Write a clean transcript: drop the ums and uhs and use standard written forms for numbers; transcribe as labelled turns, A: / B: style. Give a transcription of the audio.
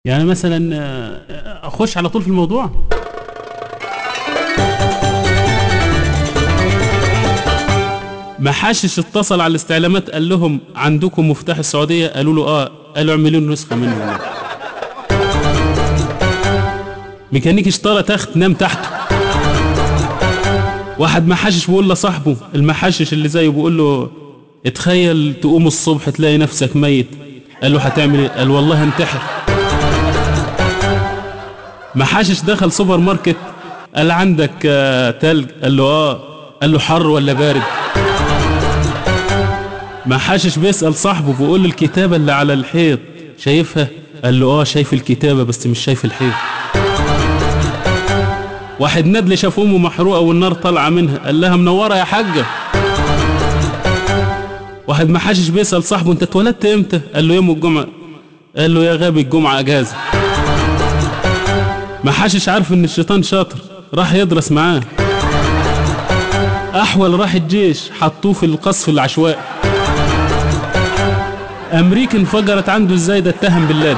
A: يعني مثلا اخش على طول في الموضوع. محاشش اتصل على الاستعلامات قال لهم عندكم مفتاح السعودية؟ قالوا له اه. قالوا اعملوا له نسخة منه. ميكانيكي اشترى تخت نام تحته. واحد محاشش بيقول لصاحبه المحاشش اللي زيه بيقول له اتخيل تقوم الصبح تلاقي نفسك ميت. قال له هتعمل ايه؟ قال والله هنتحر. محاشش دخل سوبر ماركت قال عندك تلج؟ قال له اه. قال له حر ولا بارد؟ محاشش بيسأل صاحبه بيقول له الكتابة اللي على الحيط شايفها؟ قال له اه شايف الكتابة بس مش شايف الحيط. واحد ندل شاف امه محروقة والنار طالعة منها قال لها منورة يا حاجة. واحد محاشش بيسأل صاحبه انت اتولدت امتى؟ قال له يوم الجمعة. قال له يا غبي الجمعة اجازة. محاشش عارف ان الشيطان شاطر راح يدرس معاه. احول راح الجيش حطوه في القصف العشوائي. امريكا انفجرت عنده ازاي؟ ده اتهم بالله.